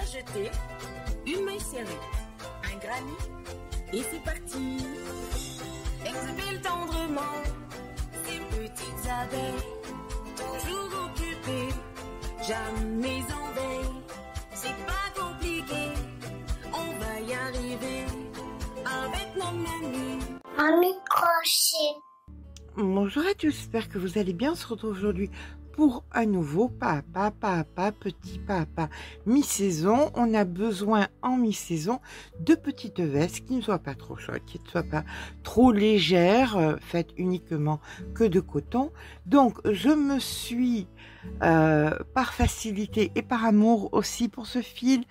jeter, une main serrée, un granit, et c'est parti. Exhibile tendrement ces petites abeilles, toujours occupées, jamais en veille. C'est pas compliqué, on va y arriver avec nos menus. Mamie crochet. Bonjour à tous, j'espère que vous allez bien. On se retrouve aujourd'hui pour un nouveau papa, petit papa, mi-saison. On a besoin en mi-saison de petites vestes qui ne soient pas trop chaudes, qui ne soient pas trop légères, faites uniquement que de coton. Donc je me suis par facilité et par amour aussi pour ce fil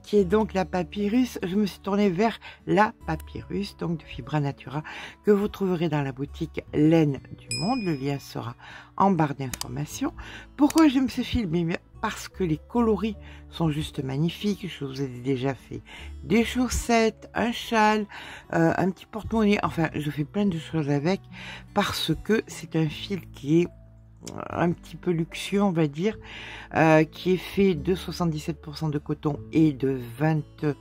qui est donc la Papyrus, je me suis tournée vers la Papyrus, donc de Fibra Natura, que vous trouverez dans la boutique Laine du Monde. Le lien sera en barre d'informations. Pourquoi j'aime ce fil? Parce que les coloris sont juste magnifiques. Je vous ai déjà fait des chaussettes, un châle, un petit porte-monnaie, enfin je fais plein de choses avec, parce que c'est un fil qui est un petit peu luxueux, on va dire, qui est fait de 77% de coton et de 23%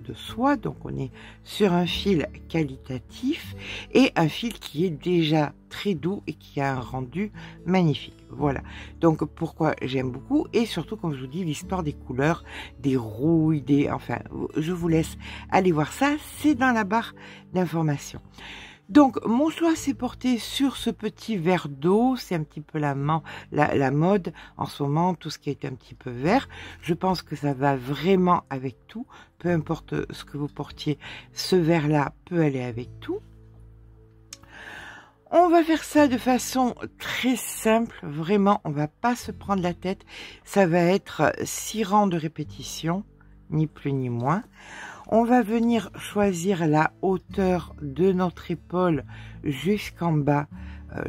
de soie. Donc on est sur un fil qualitatif et un fil qui est déjà très doux et qui a un rendu magnifique. Voilà, donc pourquoi j'aime beaucoup, et surtout, comme je vous dis, l'histoire des couleurs, des rouilles, enfin je vous laisse aller voir ça, c'est dans la barre d'informations. Donc, mon choix s'est porté sur ce petit vert d'eau. C'est un petit peu la mode en ce moment, tout ce qui est un petit peu vert. Je pense que ça va vraiment avec tout. Peu importe ce que vous portiez, ce vert-là peut aller avec tout. On va faire ça de façon très simple. Vraiment, on va pas se prendre la tête. Ça va être 6 rangs de répétition, ni plus ni moins. On va venir choisir la hauteur de notre épaule jusqu'en bas,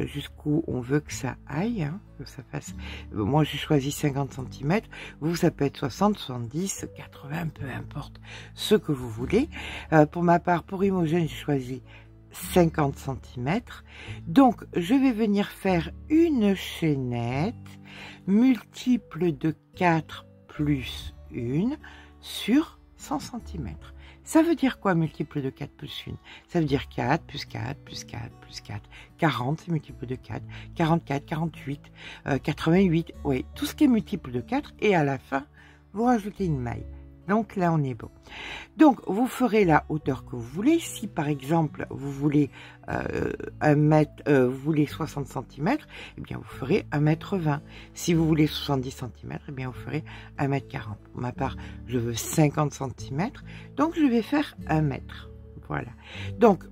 jusqu'où on veut que ça aille, hein, que ça fasse. Moi, j'ai choisi 50 cm. Vous, ça peut être 60, 70, 80, peu importe ce que vous voulez. Pour ma part, pour Imogen, j'ai choisi 50 cm. Donc, je vais venir faire une chaînette multiple de 4 plus 1 sur 100 cm. Ça veut dire quoi, multiple de 4 plus 1? Ça veut dire 4 plus 4 plus 4 plus 4. 40, c'est multiple de 4. 44, 48, 88. Oui, tout ce qui est multiple de 4. Et à la fin, vous rajoutez une maille. Donc là, on est bon. Donc, vous ferez la hauteur que vous voulez. Si, par exemple, vous voulez vous voulez 60 cm, eh bien, vous ferez 1,20 m. Si vous voulez 70 cm, eh bien, vous ferez 1,40 m. Pour ma part, je veux 50 cm. Donc, je vais faire 1 mètre. Voilà. Donc,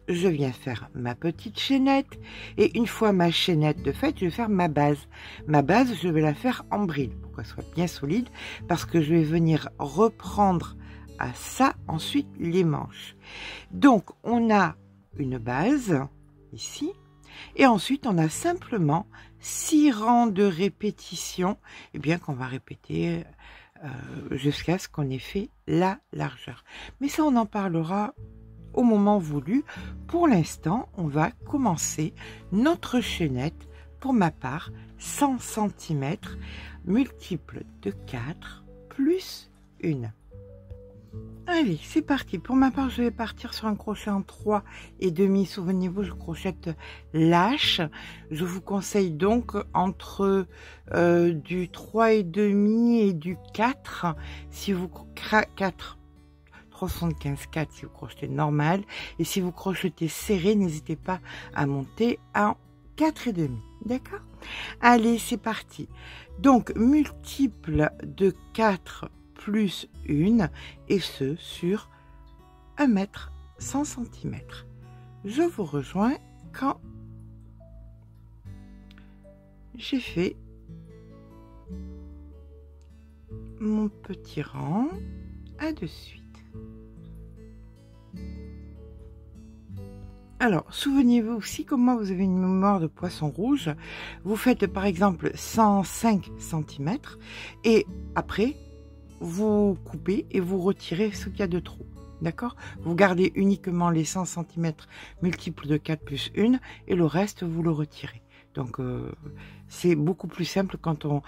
je viens faire ma petite chaînette, et une fois ma chaînette de faite, je vais faire ma base. Ma base, je vais la faire en bride pour qu'elle soit bien solide, parce que je vais venir reprendre à ça ensuite les manches. Donc on a une base ici, et ensuite on a simplement 6 rangs de répétition, et bien qu'on va répéter jusqu'à ce qu'on ait fait la largeur. Mais ça, on en parlera au moment voulu. Pour l'instant, on va commencer notre chaînette, pour ma part 100 cm multiple de 4 plus 1. Allez, c'est parti. Pour ma part, je vais partir sur un crochet en 3,5. Souvenez-vous, je crochette lâche. Je vous conseille donc entre du 3,5 et du 4. Si vous 375, 4 si vous crochetez normal, et si vous crochetez serré, n'hésitez pas à monter en 4,5. D'accord? Allez, c'est parti. Donc, multiple de 4 plus 1, et ce sur 1 mètre 100 cm. Je vous rejoins quand j'ai fait mon petit rang. À de suite. Alors, souvenez-vous aussi, comme moi vous avez une mémoire de poisson rouge, vous faites par exemple 105 cm, et après, vous coupez et vous retirez ce qu'il y a de trop. D'accord? Vous gardez uniquement les 100 cm multiples de 4 plus 1, et le reste, vous le retirez. Donc, c'est beaucoup plus simple quand on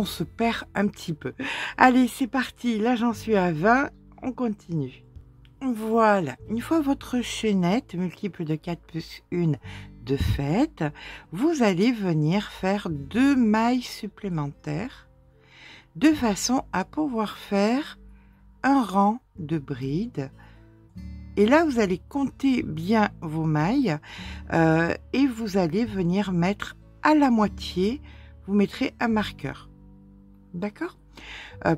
se perd un petit peu. Allez, c'est parti. Là, j'en suis à 20. On continue. Voilà. Une fois votre chaînette multiple de 4 plus 1 de fait, vous allez venir faire 2 mailles supplémentaires de façon à pouvoir faire un rang de brides. Et là, vous allez compter bien vos mailles et vous allez venir mettre à la moitié, vous mettrez un marqueur. D'accord?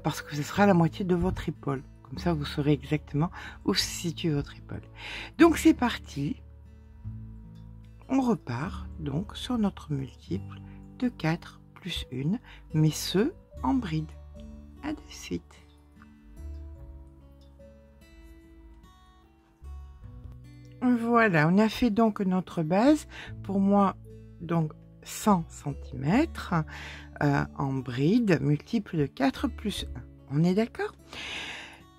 Parce que ce sera la moitié de votre épaule. Comme ça, vous saurez exactement où se situe votre épaule. Donc, c'est parti. On repart donc sur notre multiple de 4 plus 1, mais ce en bride. À de suite. Voilà, on a fait donc notre base. Pour moi, donc 100 cm en bride, multiple de 4 plus 1. On est d'accord?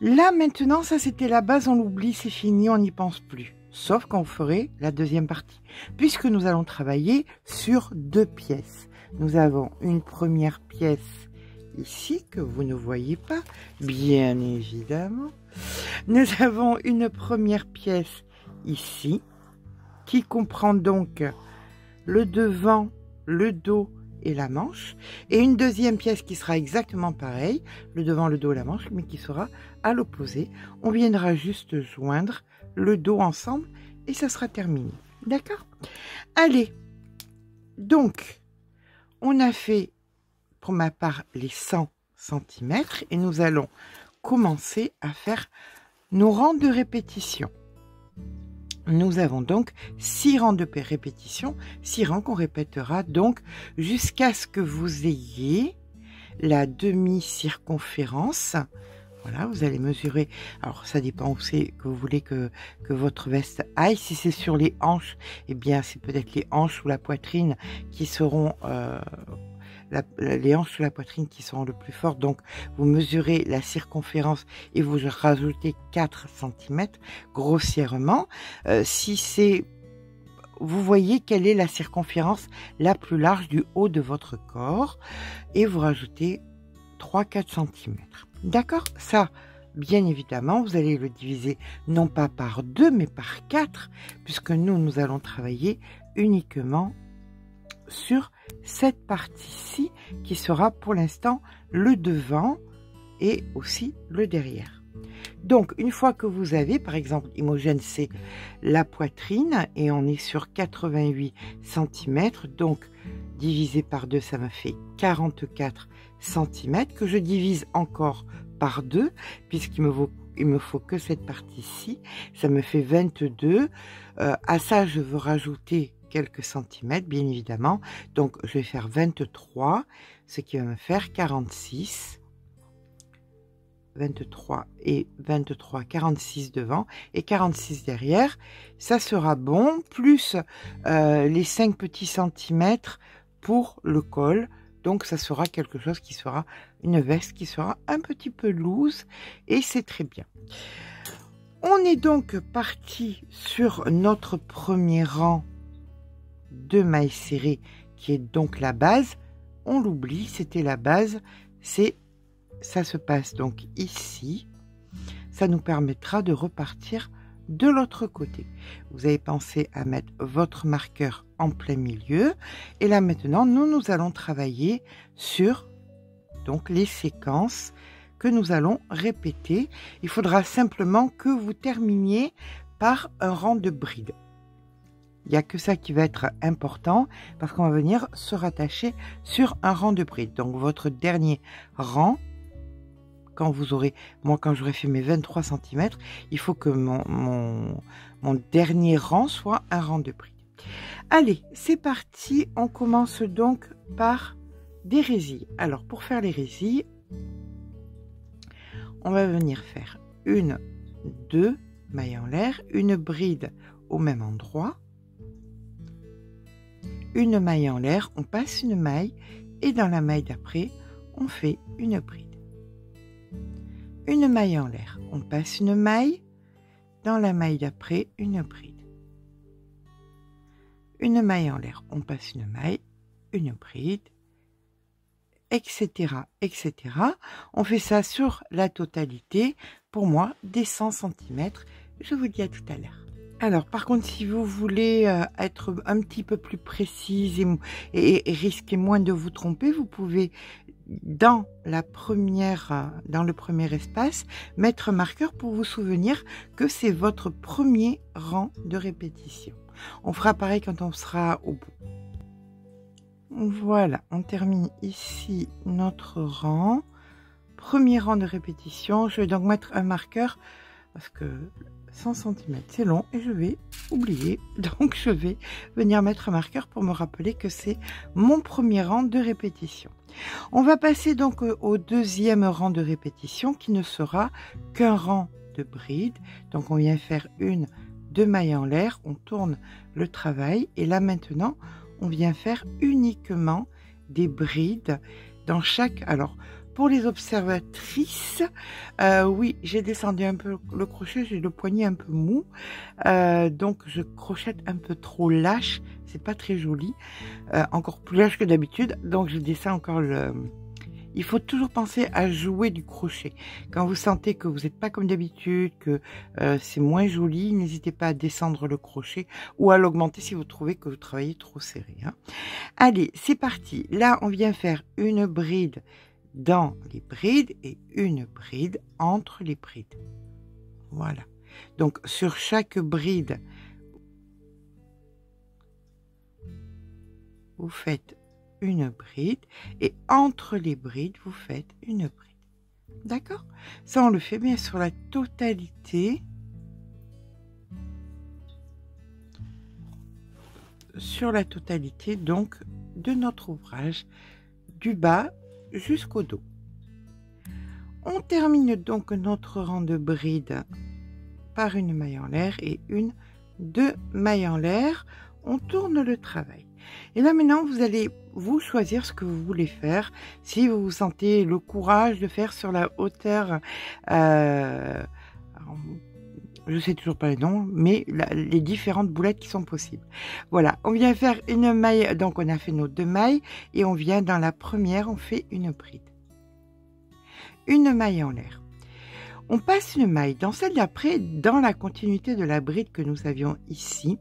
Là, maintenant, ça c'était la base, on l'oublie, c'est fini, on n'y pense plus. Sauf quand vous ferez la deuxième partie, puisque nous allons travailler sur 2 pièces. Nous avons une première pièce ici, que vous ne voyez pas, bien évidemment. Nous avons une première pièce ici, qui comprend donc le devant, le dos et la manche, et une deuxième pièce qui sera exactement pareille, le devant, le dos et la manche, mais qui sera à l'opposé. On viendra juste joindre le dos ensemble et ça sera terminé. D'accord? Allez, donc, on a fait, pour ma part, les 100 cm et nous allons commencer à faire nos rangs de répétition. Nous avons donc 6 rangs de répétition, 6 rangs qu'on répétera donc jusqu'à ce que vous ayez la demi-circonférence. Voilà, vous allez mesurer, alors ça dépend où c'est que vous voulez que votre veste aille. Si c'est sur les hanches, eh bien c'est peut-être les hanches ou la poitrine qui seront... les hanches sous la poitrine qui seront le plus fort, donc vous mesurez la circonférence et vous rajoutez 4 cm grossièrement. Si c'est, vous voyez quelle est la circonférence la plus large du haut de votre corps et vous rajoutez 3-4 cm. D'accord? Ça, bien évidemment, vous allez le diviser non pas par 2 mais par 4 puisque nous allons travailler uniquement sur cette partie-ci qui sera pour l'instant le devant et aussi le derrière. Donc une fois que vous avez, par exemple, Imogène c'est la poitrine et on est sur 88 cm, donc divisé par 2 ça me fait 44 cm que je divise encore par 2 puisqu'il me faut que cette partie-ci, ça me fait 22. À ça je veux rajouter quelques centimètres, bien évidemment. Donc, je vais faire 23, ce qui va me faire 46. 23 et 23, 46 devant et 46 derrière. Ça sera bon, plus les 5 petits centimètres pour le col. Donc, ça sera quelque chose qui sera une veste qui sera un petit peu loose et c'est très bien. On est donc parti sur notre premier rang de mailles serrées qui est donc la base. On l'oublie, c'était la base, ça se passe donc ici. Ça nous permettra de repartir de l'autre côté. Vous avez pensé à mettre votre marqueur en plein milieu et là maintenant nous allons travailler sur donc les séquences que nous allons répéter. Il faudra simplement que vous terminiez par un rang de brides. Il n'y a que ça qui va être important parce qu'on va venir se rattacher sur un rang de brides. Donc votre dernier rang, quand vous aurez, moi quand j'aurai fait mes 23 cm, il faut que mon dernier rang soit un rang de brides. Allez, c'est parti, on commence donc par des résilles. Alors pour faire les résilles, on va venir faire 1, 2 mailles en l'air, une bride au même endroit. Une maille en l'air, on passe une maille et dans la maille d'après, on fait une bride. Une maille en l'air, on passe une maille, dans la maille d'après, une bride. une maille en l'air, on passe une maille, une bride, etc., etc. On fait ça sur la totalité, pour moi, des 100 cm. Je vous dis à tout à l'heure. Alors, par contre, si vous voulez être un petit peu plus précise et risquer moins de vous tromper, vous pouvez, dans le premier espace, mettre un marqueur pour vous souvenir que c'est votre premier rang de répétition. On fera pareil quand on sera au bout. Voilà, on termine ici notre rang. Premier rang de répétition. Je vais donc mettre un marqueur parce que 100 cm c'est long et je vais oublier. Donc je vais venir mettre un marqueur pour me rappeler que c'est mon premier rang de répétition. On va passer donc au deuxième rang de répétition qui ne sera qu'un rang de bride. Donc on vient faire deux mailles en l'air, on tourne le travail et là maintenant on vient faire uniquement des brides dans chaque... Alors, pour les observatrices, oui, j'ai descendu un peu le crochet, j'ai le poignet un peu mou, donc je crochette un peu trop lâche, c'est pas très joli, encore plus lâche que d'habitude, donc je descends encore le... Il faut toujours penser à jouer du crochet. Quand vous sentez que vous n'êtes pas comme d'habitude, que c'est moins joli, n'hésitez pas à descendre le crochet ou à l'augmenter si vous trouvez que vous travaillez trop serré. Hein. Allez, c'est parti. Là, on vient faire une bride dans les brides et une bride entre les brides. Voilà. Donc, sur chaque bride, vous faites une bride et entre les brides vous faites une bride, d'accord? Ça on le fait bien sur la totalité, donc de notre ouvrage du bas jusqu'au dos. On termine donc notre rang de bride par une maille en l'air et deux mailles en l'air. On tourne le travail. Et là maintenant, vous allez vous choisir ce que vous voulez faire. Si vous vous sentez le courage de faire sur la hauteur, je ne sais toujours pas les noms, mais les différentes boulettes qui sont possibles. Voilà, on vient faire une maille, donc on a fait nos deux mailles, et on vient dans la première, on fait une bride. Une maille en l'air. On passe une maille dans celle d'après, dans la continuité de la bride que nous avions ici.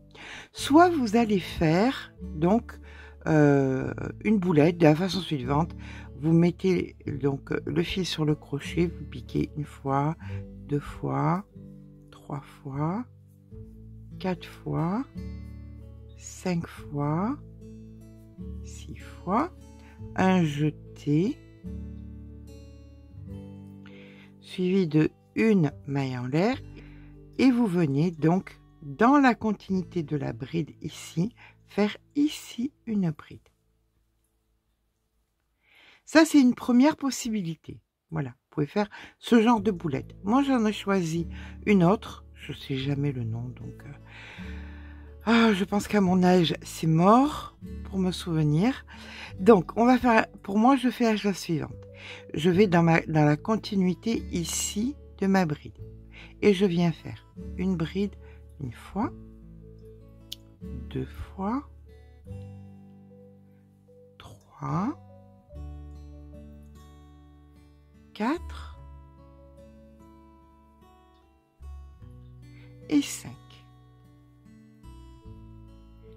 Soit vous allez faire donc une boulette de la façon suivante. Vous mettez donc le fil sur le crochet, vous piquez une fois, deux fois, trois fois, quatre fois, 5 fois, 6 fois, un jeté, suivi de une maille en l'air, et vous venez donc dans la continuité de la bride ici, faire ici une bride. Ça, c'est une première possibilité. Voilà, vous pouvez faire ce genre de boulette. Moi, j'en ai choisi une autre. Je ne sais jamais le nom, donc... je pense qu'à mon âge, c'est mort pour me souvenir. Donc, on va faire... Pour moi, je fais la chose suivante. Je vais dans la continuité ici de ma bride. Et je viens faire une bride une fois, deux fois, 3, 4 et 5.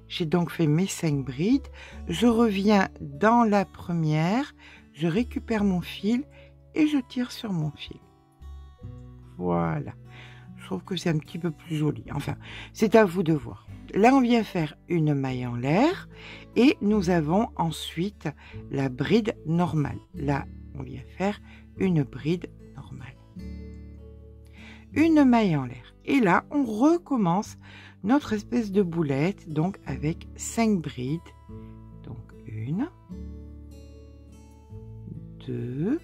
J'ai donc fait mes 5 brides. Je reviens dans la première, je récupère mon fil et je tire sur mon fil. Voilà. Je trouve que c'est un petit peu plus joli. Enfin, c'est à vous de voir. Là, on vient faire une maille en l'air et nous avons ensuite la bride normale. Là, on vient faire une bride normale. Une maille en l'air. Et là, on recommence notre espèce de boulette, donc avec 5 brides. Donc 1, 2,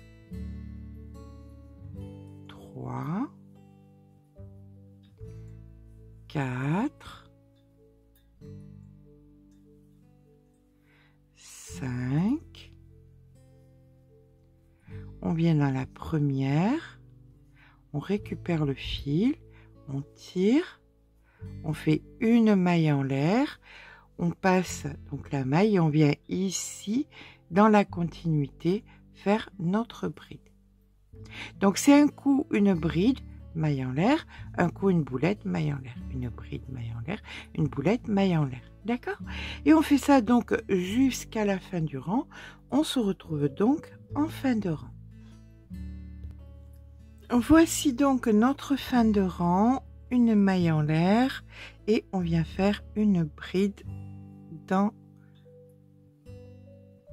3, 4, 5. On vient dans la première, on récupère le fil, on tire, on fait une maille en l'air, on passe donc la maille et on vient ici, dans la continuité, faire notre bride. Donc c'est un coup une bride, maille en l'air, un coup une boulette, maille en l'air, une bride, maille en l'air, une boulette, maille en l'air. D'accord? Et on fait ça donc jusqu'à la fin du rang. On se retrouve donc en fin de rang. Voici donc notre fin de rang, une maille en l'air et on vient faire une bride dans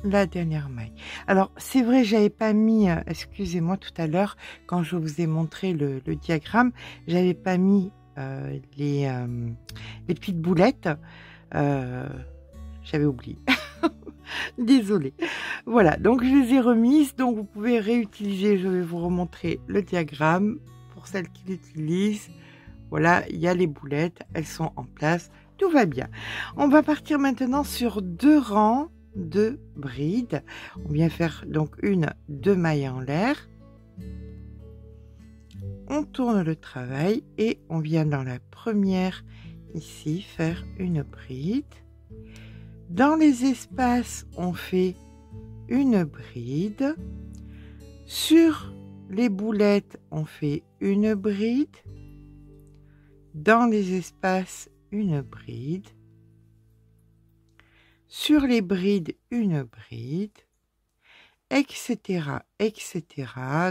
la dernière maille. Alors c'est vrai, j'avais pas mis, excusez-moi tout à l'heure quand je vous ai montré le diagramme, j'avais pas mis les petites boulettes, j'avais oublié. Désolée. Voilà, donc je les ai remises, donc vous pouvez réutiliser, je vais vous remontrer le diagramme pour celles qui l'utilisent. Voilà, il y a les boulettes, elles sont en place, tout va bien. On va partir maintenant sur 2 rangs de brides. On vient faire donc 2 mailles en l'air. On tourne le travail et on vient dans la première ici faire une bride. Dans les espaces, on fait une bride. Sur les boulettes, on fait une bride. Dans les espaces, une bride. Sur les brides, une bride, etc., etc.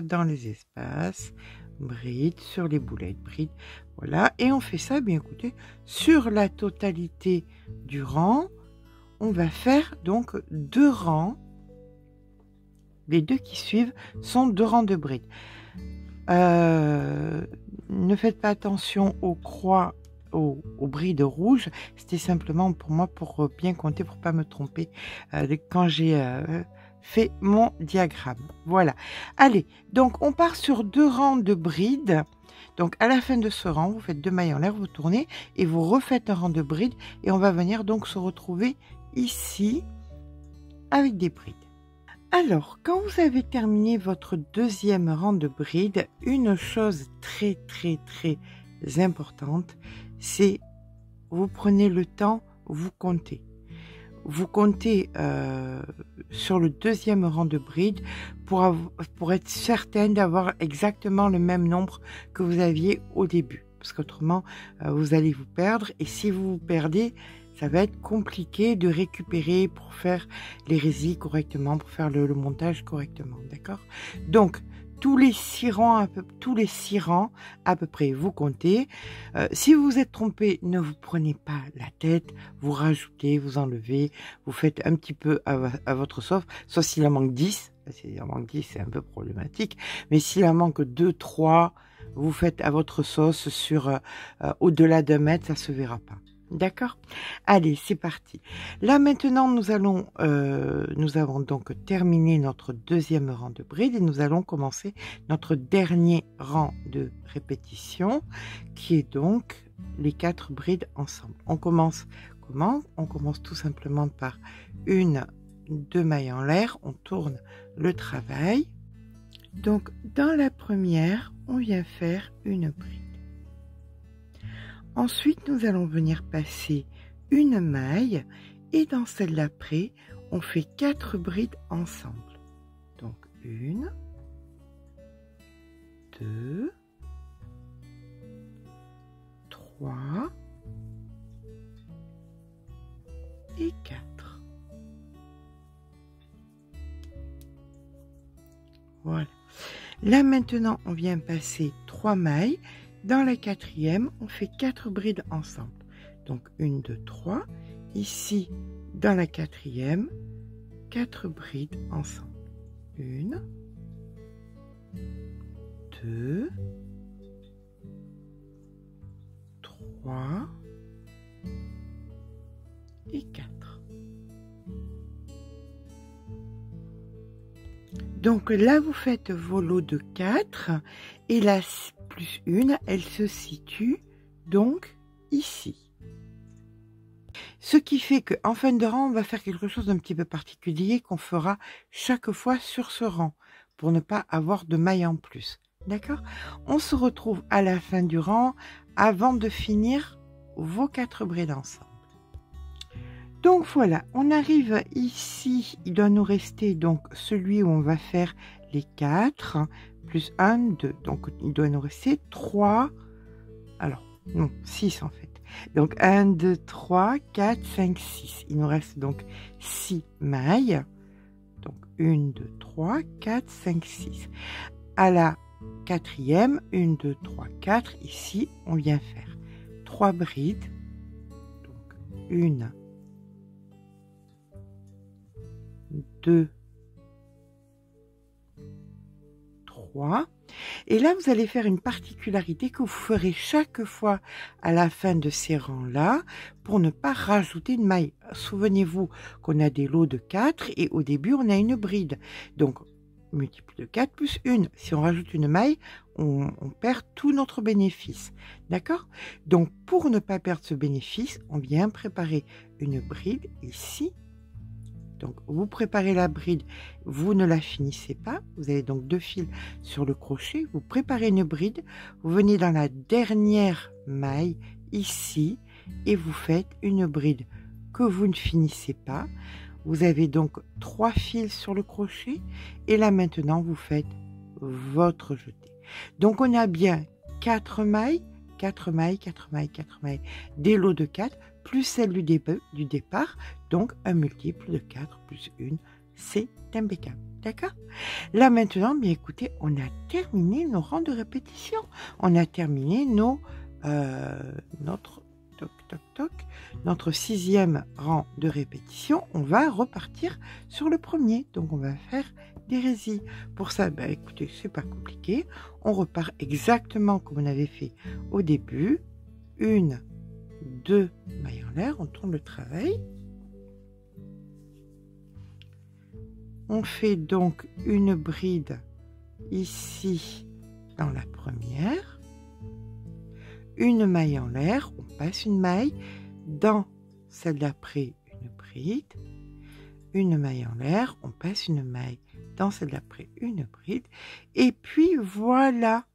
Dans les espaces, bride, sur les boulettes, bride. Voilà, et on fait ça, bien écoutez, sur la totalité du rang. On va faire donc 2 rangs. Les 2 qui suivent sont 2 rangs de brides. Ne faites pas attention aux croix, aux brides rouges. C'était simplement pour moi pour bien compter, pour pas me tromper quand j'ai fait mon diagramme. Voilà. Allez, donc on part sur 2 rangs de brides. Donc à la fin de ce rang, vous faites 2 mailles en l'air, vous tournez et vous refaites un rang de brides et on va venir donc se retrouver ici avec des brides. Alors, quand vous avez terminé votre 2e rang de brides, une chose très importante, c'est vous prenez le temps, vous comptez. Vous comptez sur le 2e rang de brides pour être certain d'avoir exactement le même nombre que vous aviez au début. Parce qu'autrement, vous allez vous perdre. Et si vous vous perdez, ça va être compliqué de récupérer pour faire les résilles correctement, pour faire le montage correctement. D'accord? Donc, tous les 6 rangs à peu près, vous comptez. Si vous vous êtes trompé, ne vous prenez pas la tête, vous rajoutez, vous enlevez, vous faites un petit peu à votre sauce, sauf s'il en manque 10. S'il en manque 10, c'est un peu problématique. Mais s'il en manque 2, 3, vous faites à votre sauce sur au-delà d'1 mètre, ça se verra pas. D'accord? Allez, c'est parti. Là, maintenant, nous avons donc terminé notre 2e rang de bride et nous allons commencer notre dernier rang de répétition qui est donc les 4 brides ensemble. On commence comment? On commence tout simplement par 2 mailles en l'air, on tourne le travail. Donc, dans la première, on vient faire une bride. Ensuite, nous allons venir passer une maille et dans celle d'après, on fait 4 brides ensemble. Donc 1, 2, 3 et 4. Voilà. Là maintenant, on vient passer 3 mailles. Dans la 4e, on fait 4 brides ensemble. Donc 1, 2, 3. Ici, dans la 4e, 4 brides ensemble. 1, 2, 3 et 4. Donc là, vous faites vos lots de 4 et la plus 1, elle se situe donc ici. Ce qui fait qu'en fin de rang, on va faire quelque chose d'un petit peu particulier qu'on fera chaque fois sur ce rang pour ne pas avoir de mailles en plus. D'accord? On se retrouve à la fin du rang avant de finir vos 4 brides ensemble. Donc voilà, on arrive ici, il doit nous rester donc celui où on va faire les 4, plus 1, 2. Donc il doit nous rester 3, alors non, 6 en fait. Donc 1, 2, 3, 4, 5, 6. Il nous reste donc 6 mailles. Donc 1, 2, 3, 4, 5, 6. À la quatrième, 1, 2, 3, 4. Ici, on vient faire 3 brides. Donc 1, 2, 3. Et là, vous allez faire une particularité que vous ferez chaque fois à la fin de ces rangs-là pour ne pas rajouter une maille. Souvenez-vous qu'on a des lots de 4 et au début, on a une bride. Donc, multiple de 4 plus 1. Si on rajoute une maille, on perd tout notre bénéfice. D'accord? Donc, pour ne pas perdre ce bénéfice, on vient préparer une bride ici. Donc, vous préparez la bride, vous ne la finissez pas. Vous avez donc 2 fils sur le crochet. Vous préparez une bride, vous venez dans la dernière maille ici et vous faites une bride que vous ne finissez pas. Vous avez donc 3 fils sur le crochet et là maintenant vous faites votre jeté. Donc, on a bien 4 mailles, 4 mailles, 4 mailles, 4 mailles, des lots de 4 plus celle du départ, donc un multiple de 4 plus 1, c'est impeccable. D'accord? Là maintenant, bien écoutez, on a terminé nos rangs de répétition. On a terminé notre 6e rang de répétition. On va repartir sur le premier. Donc on va faire des résilles. Pour ça, ben, écoutez, c'est pas compliqué. On repart exactement comme on avait fait au début. 1, 2 mailles en l'air, on tourne le travail. On fait donc une bride ici dans la première. Une maille en l'air, on passe une maille. Dans celle d'après, une bride. Une maille en l'air, on passe une maille. Dans celle d'après, une bride. Et puis voilà,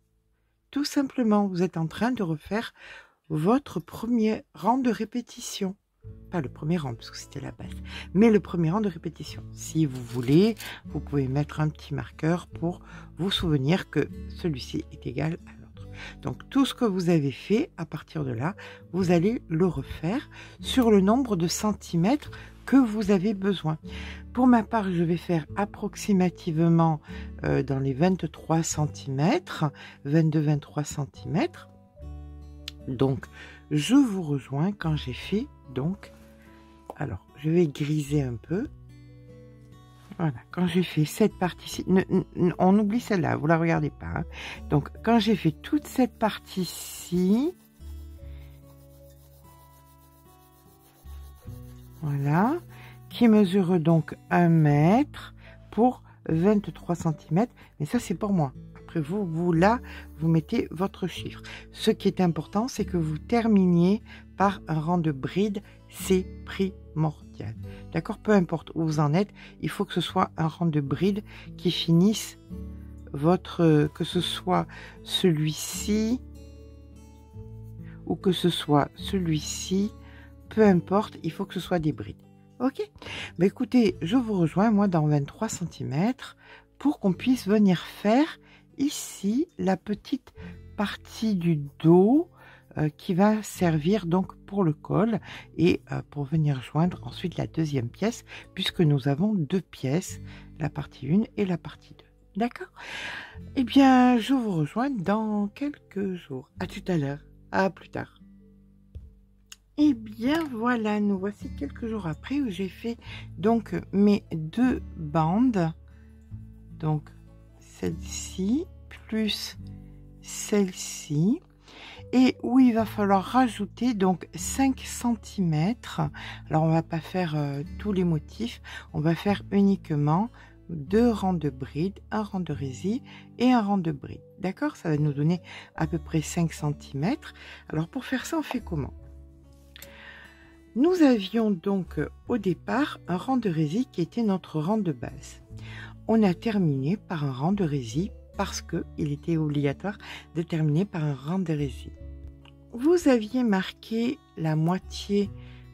tout simplement, vous êtes en train de refaire votre premier rang de répétition. Pas le premier rang, parce que c'était la base, mais le premier rang de répétition. Si vous voulez, vous pouvez mettre un petit marqueur pour vous souvenir que celui-ci est égal à l'autre. Donc, tout ce que vous avez fait, à partir de là, vous allez le refaire sur le nombre de centimètres que vous avez besoin. Pour ma part, je vais faire approximativement dans les 23 cm, 22-23 cm. Donc, je vous rejoins quand j'ai fait, donc, alors, je vais griser un peu. Voilà, quand j'ai fait cette partie-ci, on oublie celle-là, vous la regardez pas. Hein. Donc, quand j'ai fait toute cette partie-ci, voilà, qui mesure donc 1 mètre pour 23 cm, mais ça, c'est pour moi. Après vous là, vous mettez votre chiffre. Ce qui est important, c'est que vous terminiez par un rang de bride, c'est primordial. D'accord? Peu importe où vous en êtes, il faut que ce soit un rang de bride qui finisse que ce soit celui-ci ou que ce soit celui-ci, peu importe, il faut que ce soit des brides. Ok? Mais écoutez, je vous rejoins, moi, dans 23 cm pour qu'on puisse venir faire ici la petite partie du dos qui va servir donc pour le col et pour venir joindre ensuite la deuxième pièce puisque nous avons 2 pièces, la partie 1 et la partie 2. D'accord? Eh bien, je vous rejoins dans quelques jours. À tout à l'heure. À plus tard. Eh bien, voilà, nous voici quelques jours après où j'ai fait donc mes 2 bandes. Donc, celle-ci plus celle-ci et où il va falloir rajouter donc 5 cm. Alors on va pas faire tous les motifs, on va faire uniquement 2 rangs de brides, un rang de résille et un rang de brides. D'accord? Ça va nous donner à peu près 5 cm. Alors pour faire ça, on fait comment? Nous avions donc au départ un rang de résille qui était notre rang de base. On a terminé par un rang de résille parce qu'il était obligatoire de terminer par un rang de résille. Vous aviez marqué la moitié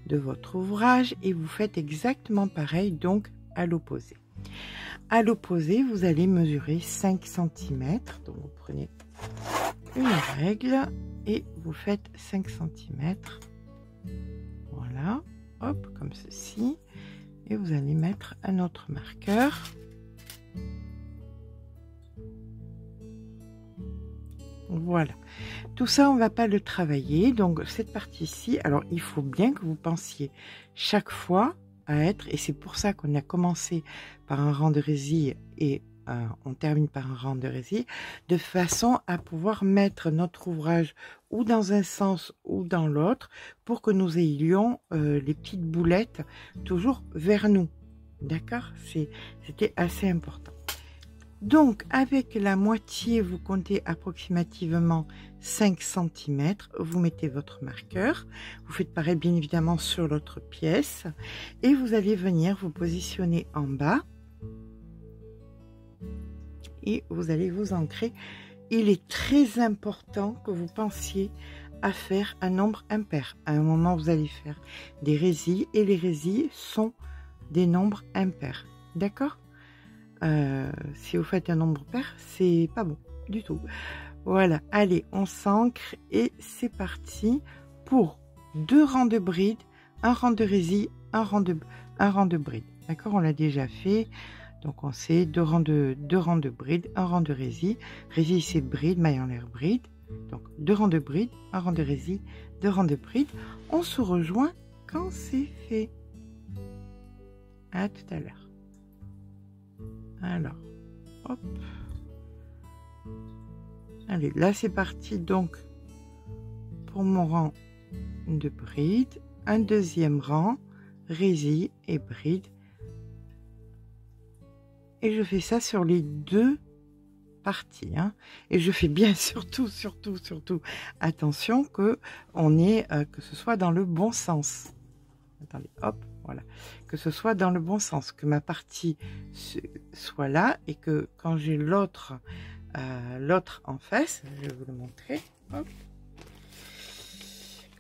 de votre ouvrage et vous faites exactement pareil donc à l'opposé. À l'opposé, vous allez mesurer 5 cm. Donc vous prenez une règle et vous faites 5 cm. Voilà, hop, comme ceci. Et vous allez mettre un autre marqueur. Voilà. Tout ça, on ne va pas le travailler. Donc, cette partie-ci, alors, il faut bien que vous pensiez chaque fois à être, et c'est pour ça qu'on a commencé par un rang de résille et on termine par un rang de résille, de façon à pouvoir mettre notre ouvrage ou dans un sens ou dans l'autre pour que nous ayons les petites boulettes toujours vers nous. D'accord? C'était assez important. Donc, avec la moitié, vous comptez approximativement 5 cm. Vous mettez votre marqueur. Vous faites pareil, bien évidemment, sur l'autre pièce. Et vous allez venir vous positionner en bas. Et vous allez vous ancrer. Il est très important que vous pensiez à faire un nombre impair. À un moment, vous allez faire des résilles. Et les résilles sont des nombres impairs. D'accord ? Si vous faites un nombre pair, c'est pas bon du tout. Voilà, allez, on s'ancre et c'est parti pour 2 rangs de bride, un rang de résille, un rang de bride. D'accord, on l'a déjà fait. Donc on sait 2 rangs de bride, un rang de résille. Résille c'est bride, maille en l'air bride. Donc 2 rangs de bride, un rang de résille, 2 rangs de bride. On se rejoint quand c'est fait. À tout à l'heure. Alors, hop. Allez, là c'est parti donc pour mon rang de bride. Un deuxième rang, résille et bride. Et je fais ça sur les 2 parties. Hein. Et je fais bien surtout attention que que ce soit dans le bon sens. Attendez, hop. Voilà, que ce soit dans le bon sens, que ma partie soit là et que quand j'ai l'autre en face, je vais vous le montrer. Hop.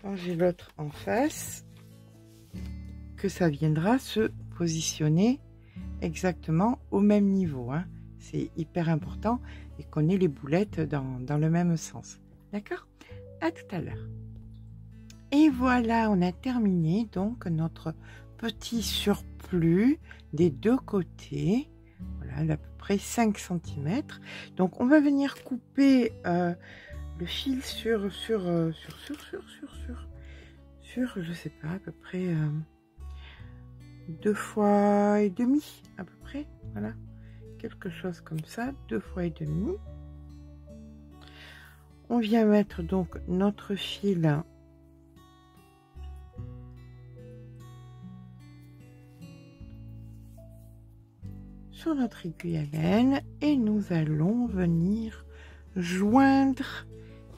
Quand j'ai l'autre en face, que ça viendra se positionner exactement au même niveau. Hein. C'est hyper important et qu'on ait les boulettes dans le même sens. D'accord? À tout à l'heure. Et voilà, on a terminé donc notre petit surplus des 2 côtés. Voilà, d'à peu près 5 cm. Donc, on va venir couper le fil sur, je sais pas, à peu près 2 fois et demi, à peu près. Voilà, quelque chose comme ça, 2 fois et demi. On vient mettre donc notre fil sur notre aiguille à laine et nous allons venir joindre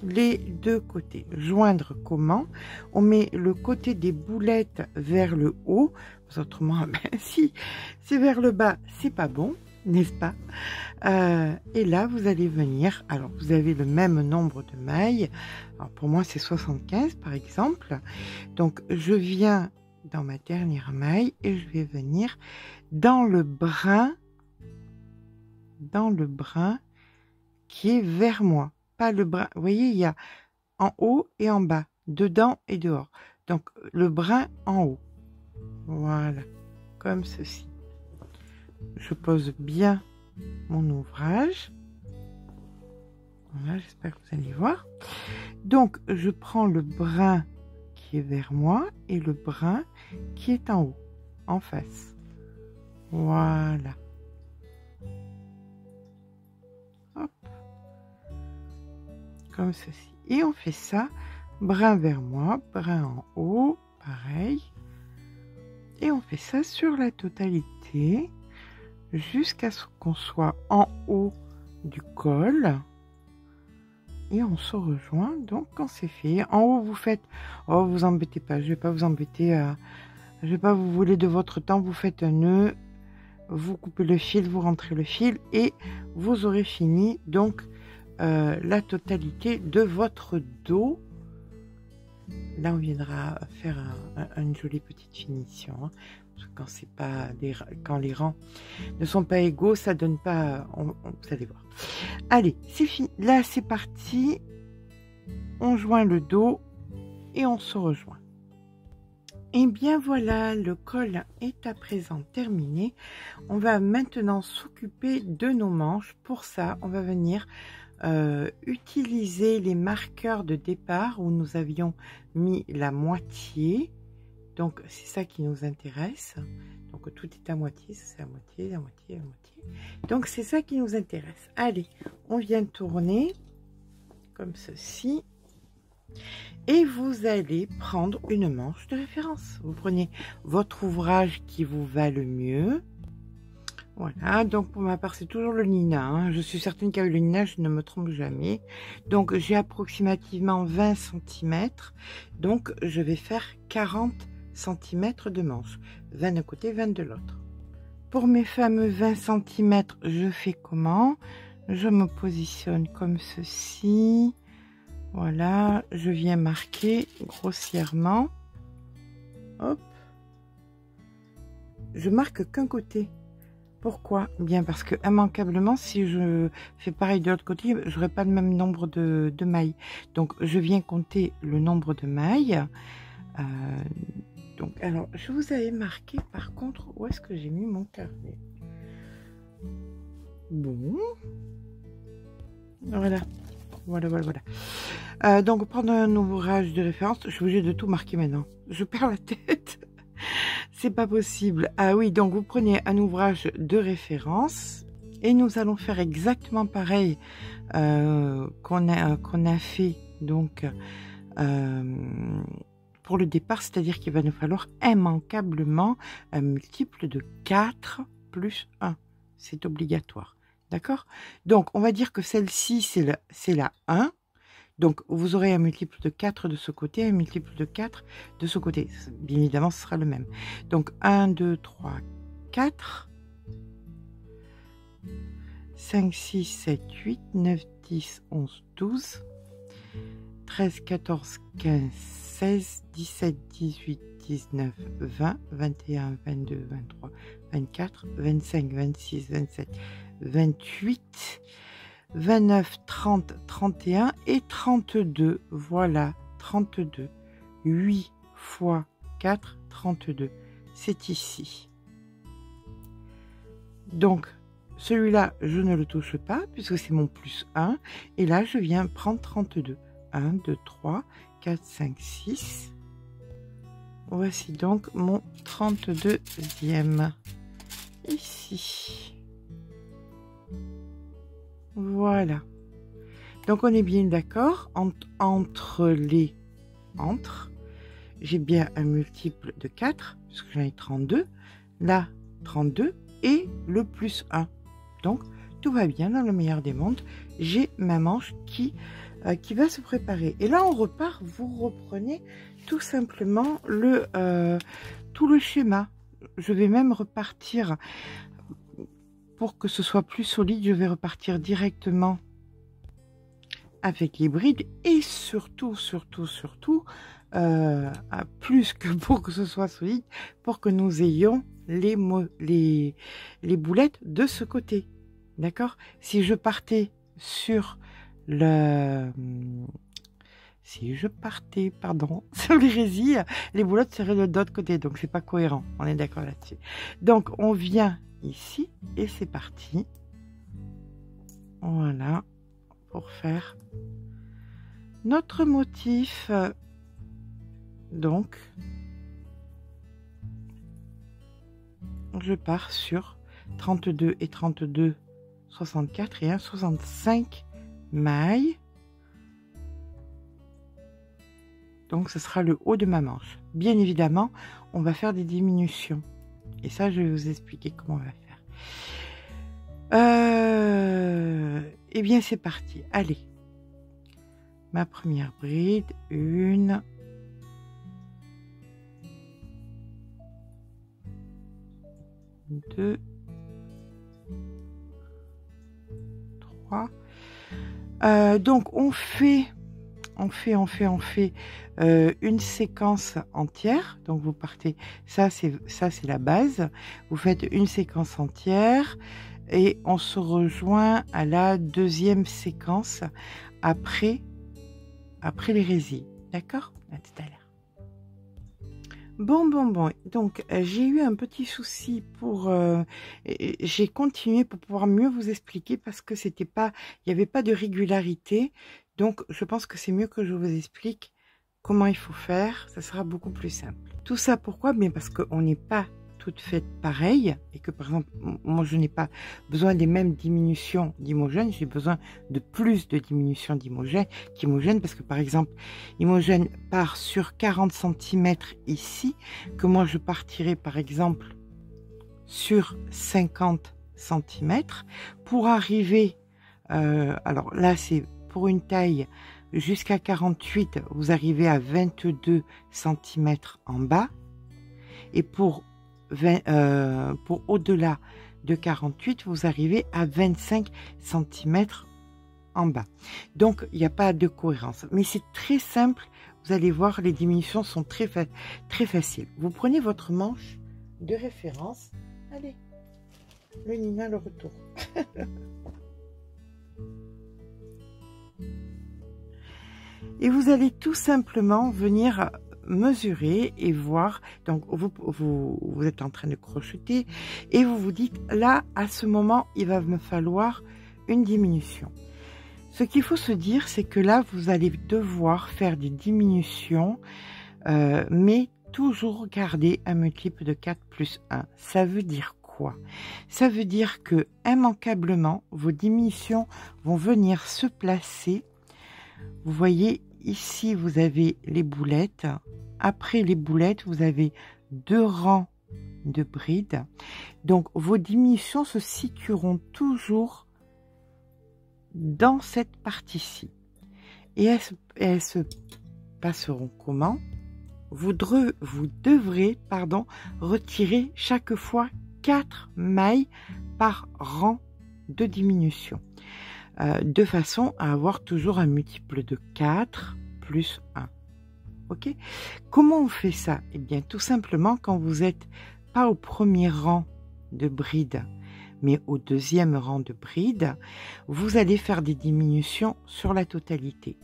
les 2 côtés. Joindre comment? On met le côté des boulettes vers le haut, autrement si c'est vers le bas c'est pas bon, n'est-ce pas? Et là vous allez venir, alors vous avez le même nombre de mailles, alors pour moi c'est 75 par exemple, donc je viens dans ma dernière maille et je vais venir dans le brin qui est vers moi, pas le brin, vous voyez, il y a en haut et en bas, dedans et dehors, donc le brin en haut, voilà, comme ceci. Je pose bien mon ouvrage, voilà, j'espère que vous allez voir. Donc je prends le brin qui est vers moi et le brin qui est en haut, en face, voilà. Comme ceci. Et on fait ça, brin vers moi, brin en haut, pareil. Et on fait ça sur la totalité, jusqu'à ce qu'on soit en haut du col. Et on se rejoint, donc quand c'est fait. En haut, vous faites... Oh, vous embêtez pas, je vais pas vous embêter. Je vais pas vous voler de votre temps. Vous faites un nœud, vous coupez le fil, vous rentrez le fil et vous aurez fini, donc... la totalité de votre dos Là, on viendra faire une jolie petite finition. Hein, parce que quand c'est pas quand les rangs ne sont pas égaux, ça donne pas. Vous allez voir. Allez, c'est fini. Là, c'est parti. On joint le dos et on se rejoint. Et bien voilà, le col est à présent terminé. On va maintenant s'occuper de nos manches. Pour ça, on va venir utiliser les marqueurs de départ où nous avions mis la moitié. Donc, c'est ça qui nous intéresse. Donc, tout est à moitié. C'est à moitié, à moitié, à moitié. Donc, c'est ça qui nous intéresse. Allez, on vient tourner comme ceci. Et vous allez prendre une manche de référence. Vous prenez votre ouvrage qui vous va le mieux. Voilà, donc pour ma part, c'est toujours le Nina. Hein. Je suis certaine qu'avec le Nina, je ne me trompe jamais. Donc, j'ai approximativement 20 cm. Donc, je vais faire 40 cm de manche. 20 d'un côté, 20 de l'autre. Pour mes fameux 20 cm, je fais comment? Je me positionne comme ceci. Voilà, je viens marquer grossièrement. Hop. Je marque qu'un côté. Pourquoi? Bien parce que immanquablement, si je fais pareil de l'autre côté, je n'aurai pas le même nombre de mailles. Donc, je viens compter le nombre de mailles. Donc, alors, je vous avais marqué, par contre, où est-ce que j'ai mis mon carnet? Bon. Voilà. Voilà. Donc, prendre un ouvrage de référence. Je suis obligée de tout marquer maintenant. Je perds la tête. C'est pas possible. Ah oui, donc vous prenez un ouvrage de référence et nous allons faire exactement pareil qu'on a fait donc pour le départ, c'est-à-dire qu'il va nous falloir immanquablement un multiple de 4 plus 1. C'est obligatoire. D'accord? Donc, on va dire que celle-ci, c'est la 1. Donc, vous aurez un multiple de 4 de ce côté, un multiple de 4 de ce côté. Bien évidemment, ce sera le même. Donc, 1, 2, 3, 4, 5, 6, 7, 8, 9, 10, 11, 12, 13, 14, 15, 16, 17, 18, 19, 20, 21, 22, 23, 24, 25, 26, 27, 28, 29, 30, 31 et 32. Voilà, 32. 8 fois 4, 32. C'est ici. Donc, celui-là, je ne le touche pas puisque c'est mon plus 1. Et là, je viens prendre 32. 1, 2, 3, 4, 5, 6. Voici donc mon 32e. Ici. Voilà. Donc, on est bien d'accord. Entre, j'ai bien un multiple de 4, puisque j'en ai 32. Là, 32 et le plus 1. Donc, tout va bien dans le meilleur des mondes. J'ai ma manche qui va se préparer. Et là, on repart. Vous reprenez tout simplement tout le schéma. Je vais même repartir... Pour que ce soit plus solide, je vais repartir directement avec les brides et surtout, plus que pour que ce soit solide, pour que nous ayons les boulettes de ce côté. D'accord? Si je partais sur le... Si je partais, pardon, sur l'hérésie, les boulettes seraient de l'autre côté, donc c'est pas cohérent. On est d'accord là-dessus. Donc, on vient ici et c'est parti. Voilà, pour faire notre motif. Donc, je pars sur 32 et 32, 64 et 1, 65 mailles. Donc, ce sera le haut de ma manche. Bien évidemment, on va faire des diminutions. Et ça, je vais vous expliquer comment on va faire. Eh bien, c'est parti. Allez. Ma première bride. 1. 2. 3. Donc, on fait on fait une séquence entière. Donc vous partez, ça c'est la base. Vous faites une séquence entière et on se rejoint à la deuxième séquence après les résilles. D'accord? À tout à l'heure. Bon. Donc, j'ai eu un petit souci pour... j'ai continué pour pouvoir mieux vous expliquer parce que il n'y avait pas de régularité. Donc, je pense que c'est mieux que je vous explique comment il faut faire. Ça sera beaucoup plus simple. Tout ça, pourquoi? Mais parce qu'on n'est pas toutes faites pareilles et que, par exemple, moi, je n'ai pas besoin des mêmes diminutions d'Imogène. J'ai besoin de plus de diminutions d'Imogène parce que, par exemple, Imogène part sur 40 cm ici, que moi, je partirai, par exemple, sur 50 cm pour arriver... alors là, c'est pour une taille jusqu'à 48, vous arrivez à 22 cm en bas. Et pour au-delà de 48, vous arrivez à 25 cm en bas. Donc, il n'y a pas de cohérence. Mais c'est très simple. Vous allez voir, les diminutions sont très faciles. Vous prenez votre manche de référence. Allez, le Nina, le retour. Et vous allez tout simplement venir mesurer et voir. Donc vous êtes en train de crocheter et vous vous dites là, à ce moment, il va me falloir une diminution. Ce qu'il faut se dire, c'est que là, vous allez devoir faire des diminutions, mais toujours garder un multiple de 4 plus 1. Ça veut dire quoi? Ça veut dire que immanquablement, vos diminutions vont venir se placer. Vous voyez, ici, vous avez les boulettes. Après les boulettes, vous avez 2 rangs de brides. Donc, vos diminutions se situeront toujours dans cette partie-ci. Et elles se passeront comment? Vous devrez retirer chaque fois 4 mailles par rang de diminution. De façon à avoir toujours un multiple de 4 plus 1. Ok? Comment on fait ça? Eh bien, tout simplement, quand vous n'êtes pas au premier rang de bride, mais au deuxième rang de bride, vous allez faire des diminutions sur la totalité.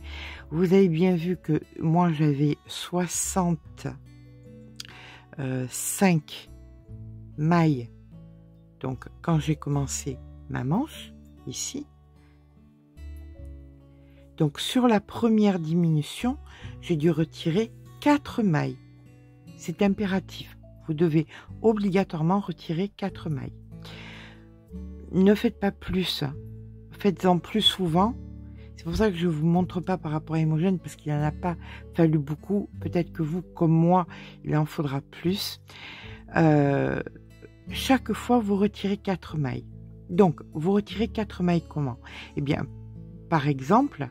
Vous avez bien vu que moi, j'avais 65 mailles. Donc, quand j'ai commencé ma manche, ici, donc sur la première diminution, j'ai dû retirer 4 mailles. C'est impératif. Vous devez obligatoirement retirer 4 mailles. Ne faites pas plus. Faites-en plus souvent. C'est pour ça que je ne vous montre pas par rapport à Imogène, parce qu'il n'en a pas fallu beaucoup. Peut-être que vous, comme moi, il en faudra plus. Chaque fois, vous retirez 4 mailles. Donc, vous retirez 4 mailles comment? Eh bien, par exemple,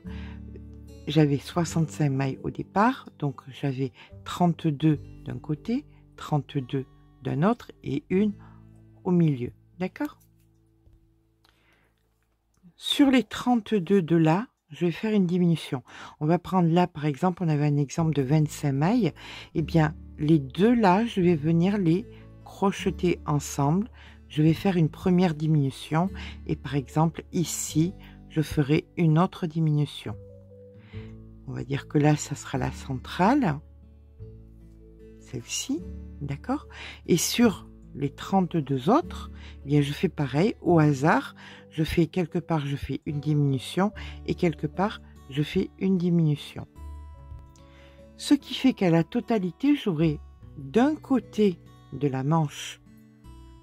j'avais 65 mailles au départ, donc j'avais 32 d'un côté, 32 d'un autre et une au milieu. D'accord? Sur les 32 de là, je vais faire une diminution. On va prendre là, par exemple, on avait un exemple de 25 mailles. Eh bien, les deux là, je vais venir les crocheter ensemble. Je vais faire une première diminution et par exemple, ici, je ferai une autre diminution. On va dire que là, ça sera la centrale. Celle-ci, d'accord? Et sur les 32 autres, eh bien, je fais pareil, au hasard. Je fais quelque part, je fais une diminution et quelque part, je fais une diminution. Ce qui fait qu'à la totalité, j'aurai d'un côté de la manche,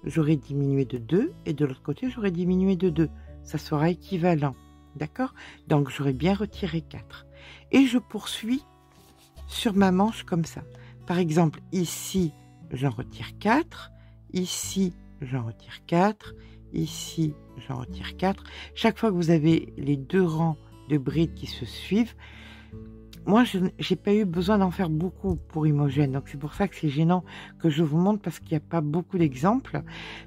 j'aurai diminué de 2 et de l'autre côté, j'aurai diminué de 2. Ça sera équivalent, d'accord? Donc, j'aurai bien retiré 4. Et je poursuis sur ma manche comme ça. Par exemple, ici, j'en retire 4. Ici, j'en retire 4. Ici, j'en retire 4. Chaque fois que vous avez les deux rangs de brides qui se suivent, moi, je n'ai pas eu besoin d'en faire beaucoup pour Imogène. Donc, c'est pour ça que c'est gênant que je vous montre parce qu'il n'y a pas beaucoup d'exemples.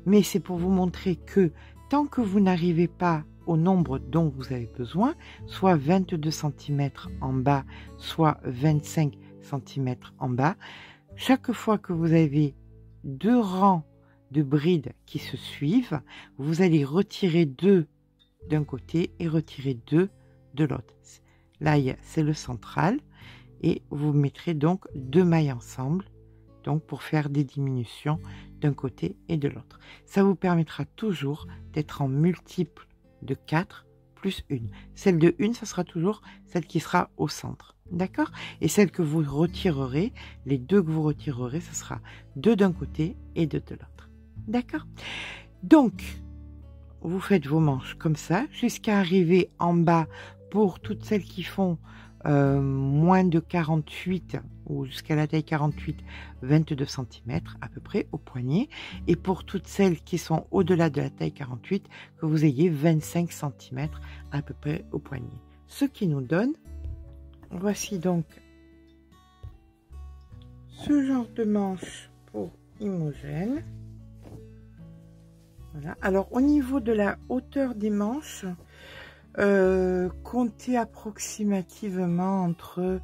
Mais c'est pour vous montrer que tant que vous n'arrivez pas au nombre dont vous avez besoin, soit 22 cm en bas, soit 25 cm en bas, chaque fois que vous avez 2 rangs de brides qui se suivent, vous allez retirer 2 d'un côté et retirer 2 de l'autre. Là, c'est le central et vous mettrez donc 2 mailles ensemble, donc pour faire des diminutions d'un côté et de l'autre. Ça vous permettra toujours d'être en multiple de 4 plus 1. Celle de 1, ça sera toujours celle qui sera au centre. D'accord? Et celle que vous retirerez, les 2 que vous retirerez, ce sera 2 d'un côté et 2 de l'autre. D'accord? Donc, vous faites vos manches comme ça, jusqu'à arriver en bas pour toutes celles qui font moins de 48 ou jusqu'à la taille 48, 22 cm à peu près au poignet. Et pour toutes celles qui sont au-delà de la taille 48, que vous ayez 25 cm à peu près au poignet. Ce qui nous donne, voici donc ce genre de manche pour Imogène. Voilà. Alors au niveau de la hauteur des manches, comptez approximativement entre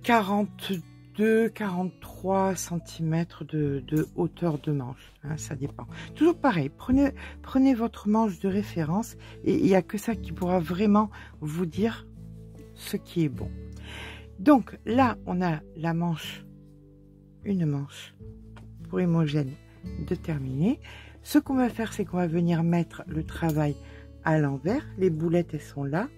42-43 cm de hauteur de manche, hein, ça dépend. Toujours pareil, prenez votre manche de référence et il n'y a que ça qui pourra vraiment vous dire ce qui est bon. Donc là, on a la manche, une manche pour Imogène de terminer. Ce qu'on va faire, c'est qu'on va venir mettre le travail à l'envers. Les boulettes, elles sont là.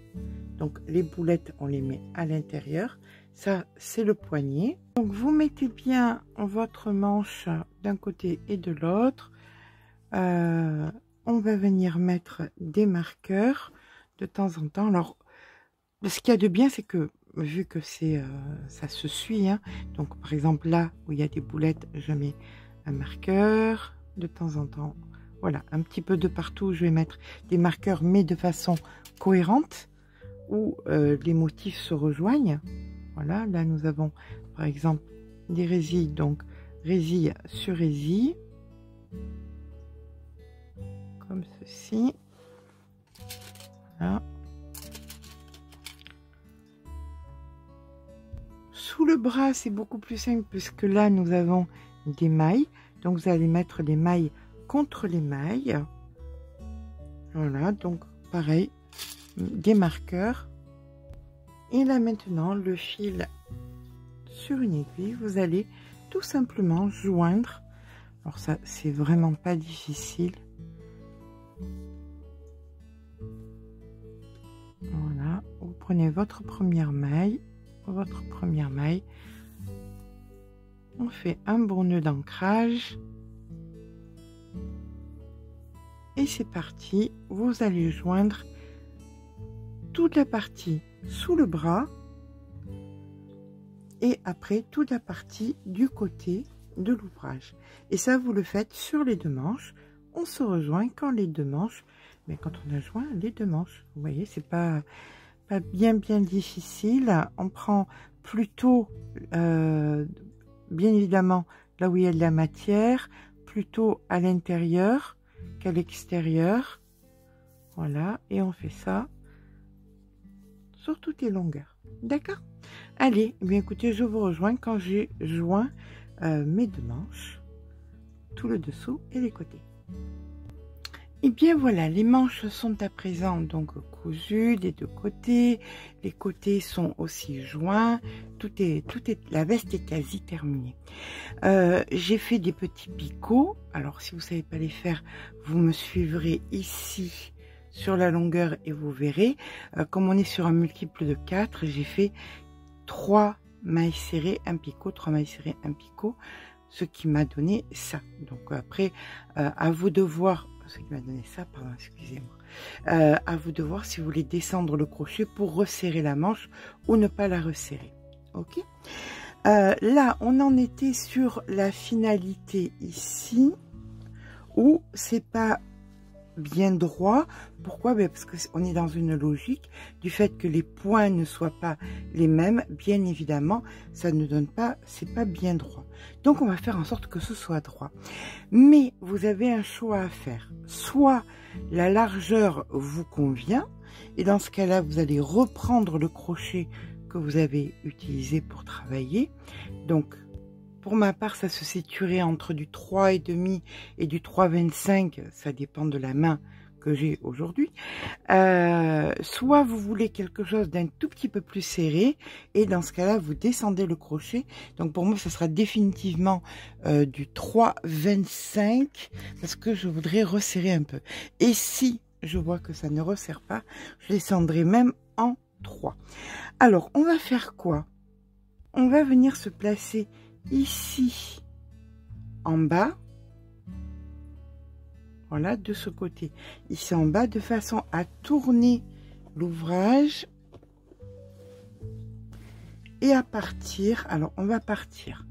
Donc les boulettes, on les met à l'intérieur. Ça, c'est le poignet. Donc vous mettez bien votre manche d'un côté et de l'autre. On va venir mettre des marqueurs de temps en temps. Alors, ce qu'il y a de bien, c'est que vu que ça se suit, hein, donc par exemple là où il y a des boulettes, je mets un marqueur de temps en temps. Voilà, un petit peu de partout, je vais mettre des marqueurs, mais de façon cohérente, où les motifs se rejoignent. Voilà, là nous avons par exemple des résilles, donc résille sur résille, comme ceci. Voilà. Sous le bras, c'est beaucoup plus simple puisque là nous avons des mailles, donc vous allez mettre les mailles contre les mailles. Voilà, donc pareil, des marqueurs. Et là maintenant, le fil sur une aiguille, vous allez tout simplement joindre. Alors ça, c'est vraiment pas difficile. Voilà, vous prenez votre première maille, on fait un bon nœud d'ancrage. Et c'est parti, vous allez joindre toute la partie sous le bras et après toute la partie du côté de l'ouvrage. Et ça, vous le faites sur les 2 manches. On se rejoint quand les 2 manches, mais quand on a joint les 2 manches, vous voyez, c'est pas bien difficile. On prend plutôt, bien évidemment, là où il y a de la matière, plutôt à l'intérieur qu'à l'extérieur. Voilà, et on fait ça sur toutes les longueurs. D'accord? Allez, bien écoutez, je vous rejoins quand j'ai joint mes 2 manches, tout le dessous et les côtés. Et bien voilà, les manches sont à présent donc cousues des 2 côtés, les côtés sont aussi joints, la veste est quasi terminée. J'ai fait des petits picots. Alors si vous savez pas les faire, vous me suivrez ici sur la longueur et vous verrez. Comme on est sur un multiple de 4, j'ai fait 3 mailles serrées, un picot, 3 mailles serrées, un picot, ce qui m'a donné ça. Donc après, à vous de voir, ce qui m'a donné ça, pardon, excusez-moi, à vous de voir si vous voulez descendre le crochet pour resserrer la manche ou ne pas la resserrer. Ok. Là, on en était sur la finalité ici, où c'est pas bien droit. Pourquoi? Parce qu'on est dans une logique du fait que les points ne soient pas les mêmes. Bien évidemment, ça ne donne pas, c'est pas bien droit. Donc, on va faire en sorte que ce soit droit. Mais vous avez un choix à faire. Soit la largeur vous convient, et dans ce cas-là, vous allez reprendre le crochet que vous avez utilisé pour travailler. Donc, pour ma part, ça se situerait entre du 3,5 et du 3,25. Ça dépend de la main que j'ai aujourd'hui. Soit vous voulez quelque chose d'un tout petit peu plus serré. Et dans ce cas-là, vous descendez le crochet. Donc pour moi, ça sera définitivement du 3,25. Parce que je voudrais resserrer un peu. Et si je vois que ça ne resserre pas, je descendrai même en 3. Alors, on va faire quoi? On va venir se placer ici en bas, voilà, de ce côté, ici en bas, de façon à tourner l'ouvrage et à partir. Alors on va partir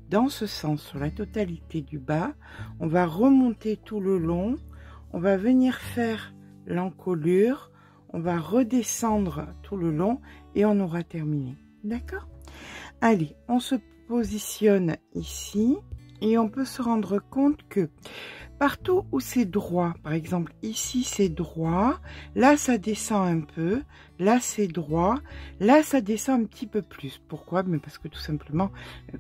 dans ce sens sur la totalité du bas, on va remonter tout le long, on va venir faire l'encolure, on va redescendre tout le long et on aura terminé. D'accord? Allez, on se positionne ici et on peut se rendre compte que partout où c'est droit, par exemple ici c'est droit, là ça descend un peu, là c'est droit, là ça descend un petit peu plus. Pourquoi? Mais parce que tout simplement,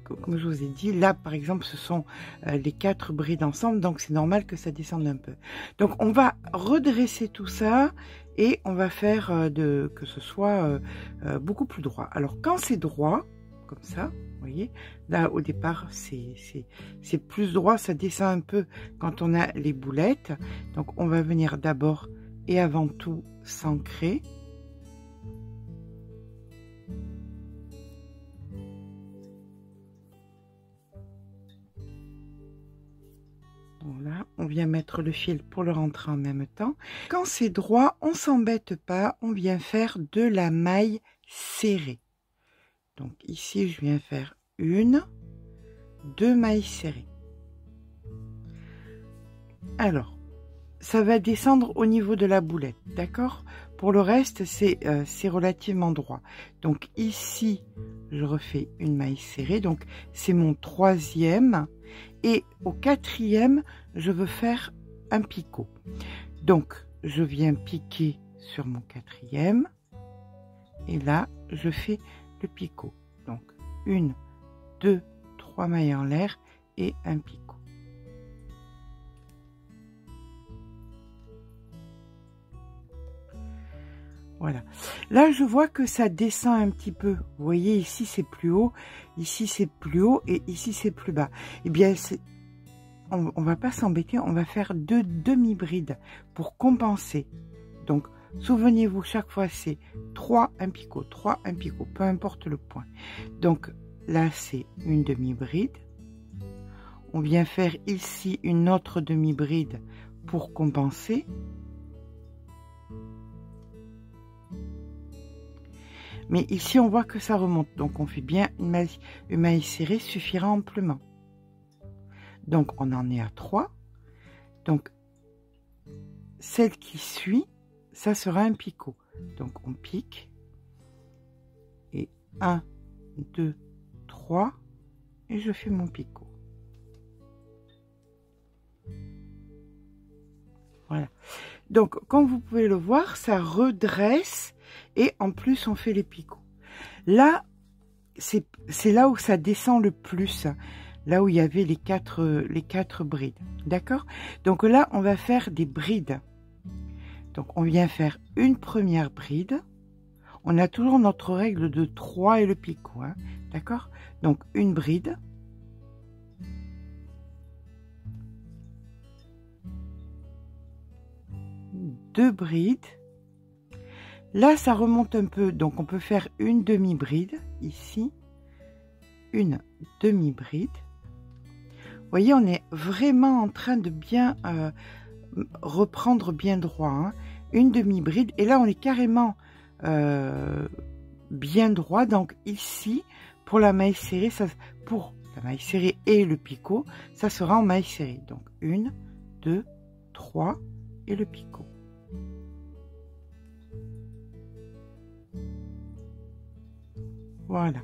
comme je vous ai dit, là par exemple ce sont les 4 brides ensemble, donc c'est normal que ça descende un peu. Donc on va redresser tout ça et on va faire que ce soit beaucoup plus droit. Alors quand c'est droit, comme ça, vous voyez, là au départ c'est plus droit, ça descend un peu quand on a les boulettes. Donc on va venir d'abord et avant tout s'ancrer. Voilà, on vient mettre le fil pour le rentrer en même temps. Quand c'est droit, on s'embête pas, on vient faire de la maille serrée. Donc ici, je viens faire 1, 2 mailles serrées. Alors, ça va descendre au niveau de la boulette, d'accord? Pour le reste, c'est relativement droit. Donc ici, je refais une maille serrée. Donc c'est mon 3e. Et au 4e, je veux faire un picot. Donc, je viens piquer sur mon 4e. Et là, je fais le picot. Donc 1, 2, 3 mailles en l'air et un picot. Voilà. Là, je vois que ça descend un petit peu. Vous voyez, ici c'est plus haut, ici c'est plus haut et ici c'est plus bas. Eh bien, on va pas s'embêter, on va faire 2 demi-brides pour compenser. Donc, souvenez-vous, chaque fois, c'est 3, un picot, 3, un picot, peu importe le point. Donc, là, c'est une demi-bride. On vient faire ici une autre demi-bride pour compenser. Mais ici, on voit que ça remonte. Donc, on fait bien une maille serrée suffira amplement. Donc, on en est à 3. Donc, celle qui suit, ça sera un picot. Donc on pique et 1, 2, 3 et je fais mon picot. Voilà. Donc comme vous pouvez le voir, ça redresse et en plus on fait les picots. Là, c'est là où ça descend le plus. Là où il y avait les quatre brides. D'accord? Donc là, on va faire des brides. Donc, on vient faire une première bride. On a toujours notre règle de 3 et le picot. Hein, d'accord? Donc, une bride. Deux brides. Là, ça remonte un peu. Donc, on peut faire une demi-bride ici. Une demi-bride. Vous voyez, on est vraiment en train de bien reprendre bien droit. Hein. Une demi-bride. Et là, on est carrément bien droit. Donc ici, pour la maille serrée, pour la maille serrée et le picot, ça sera en maille serrée. Donc 1, 2, 3, et le picot. Voilà.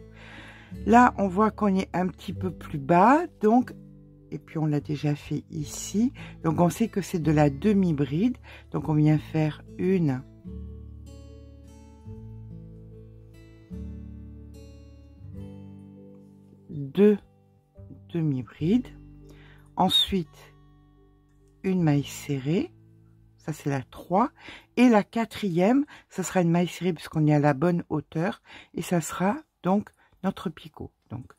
Là, on voit qu'on est un petit peu plus bas, donc, et puis on l'a déjà fait ici. Donc, on sait que c'est de la demi-bride. Donc, on vient faire une, deux demi-brides. Ensuite, une maille serrée. Ça, c'est la 3. Et la 4e, ça sera une maille serrée puisqu'on est à la bonne hauteur. Et ça sera donc notre picot. Donc,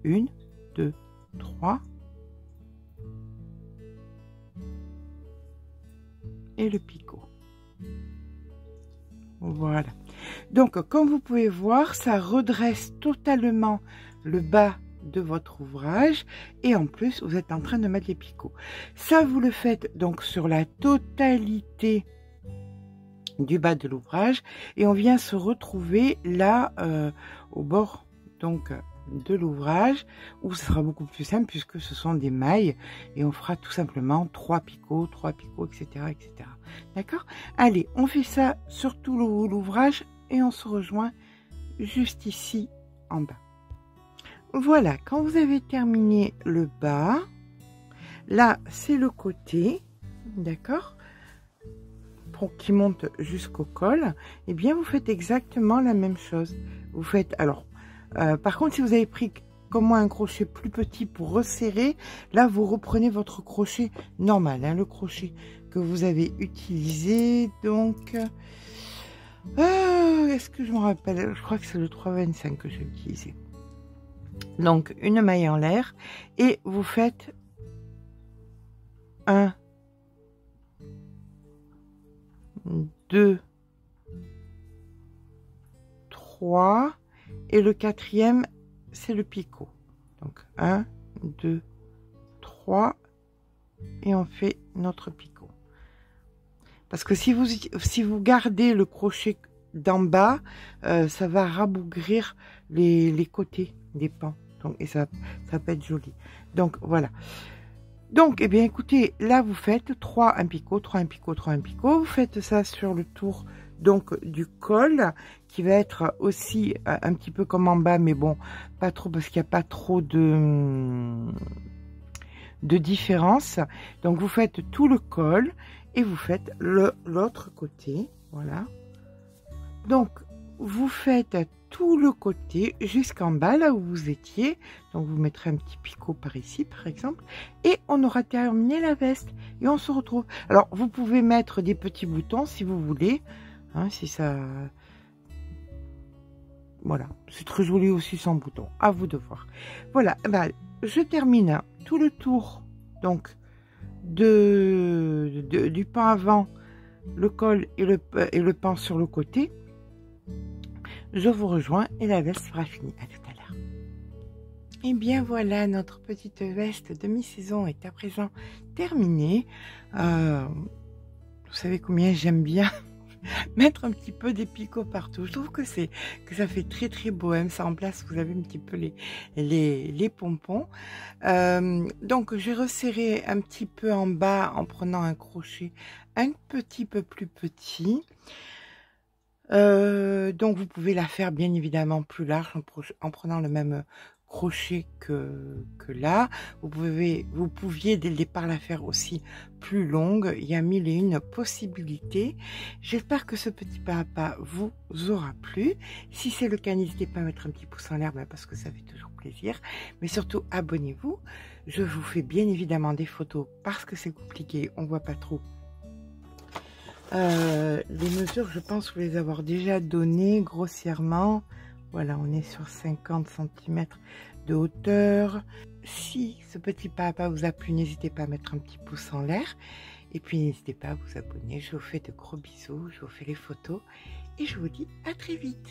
1, 2, 3. Et le picot. Voilà. Donc, comme vous pouvez voir, ça redresse totalement le bas de votre ouvrage et en plus vous êtes en train de mettre les picots. Ça vous le faites donc sur la totalité du bas de l'ouvrage et on vient se retrouver là au bord donc de l'ouvrage où ce sera beaucoup plus simple puisque ce sont des mailles et on fera tout simplement 3 picots, etc. etc. D'accord? Allez, on fait ça sur tout l'ouvrage et on se rejoint juste ici en bas. Voilà, quand vous avez terminé le bas, là c'est le côté, d'accord, pour qui monte jusqu'au col, et bien vous faites exactement la même chose. Vous faites, alors, par contre si vous avez pris comme moi un crochet plus petit pour resserrer, là vous reprenez votre crochet normal, hein, le crochet que vous avez utilisé, donc, est-ce que je me rappelle, je crois que c'est le 3,25 que j'ai utilisé. Donc, une maille en l'air et vous faites 1, 2, 3 et le 4e, c'est le picot. Donc, 1, 2, 3 et on fait notre picot. Parce que si vous gardez le crochet d'en bas, ça va rabougrir les côtés des pans. Donc, et ça peut être joli. Donc, voilà. Donc, eh bien, écoutez, là, vous faites 3, un picot, 3, un picot, 3, un picot. Vous faites ça sur le tour, donc, du col, qui va être aussi un petit peu comme en bas, mais bon, pas trop, parce qu'il n'y a pas trop de différence. Donc, vous faites tout le col et vous faites l'autre côté. Voilà. Donc, vous faites tout le côté jusqu'en bas, là où vous étiez. Donc, vous mettrez un petit picot par ici, par exemple. Et on aura terminé la veste. Et on se retrouve. Alors, vous pouvez mettre des petits boutons si vous voulez. Hein, si ça... Voilà. C'est très joli aussi sans bouton. À vous de voir. Voilà. Ben, je termine tout le tour, donc, du pan avant, le col et le pan sur le côté. Je vous rejoins et la veste sera finie. À tout à l'heure. Et bien voilà, notre petite veste de mi-saison est à présent terminée. Vous savez combien j'aime bien mettre un petit peu des picots partout. Je trouve que ça fait très très bohème. Ça remplace, vous avez un petit peu les pompons. Donc j'ai resserré un petit peu en bas en prenant un crochet un petit peu plus petit. Donc vous pouvez la faire bien évidemment plus large en prenant le même crochet que là. Vous pouviez dès le départ la faire aussi plus longue. Il y a mille et une possibilités. J'espère que ce petit pas à pas vous aura plu. Si c'est le cas, n'hésitez pas à mettre un petit pouce en l'air parce que ça fait toujours plaisir. Mais surtout, abonnez-vous. Je vous fais bien évidemment des photos parce que c'est compliqué. On voit pas trop. Les mesures, je pense vous les avoir déjà données grossièrement. Voilà, on est sur 50 cm de hauteur. Si ce petit pas à pas vous a plu, n'hésitez pas à mettre un petit pouce en l'air. Et puis n'hésitez pas à vous abonner. Je vous fais de gros bisous, je vous fais les photos. Et je vous dis à très vite.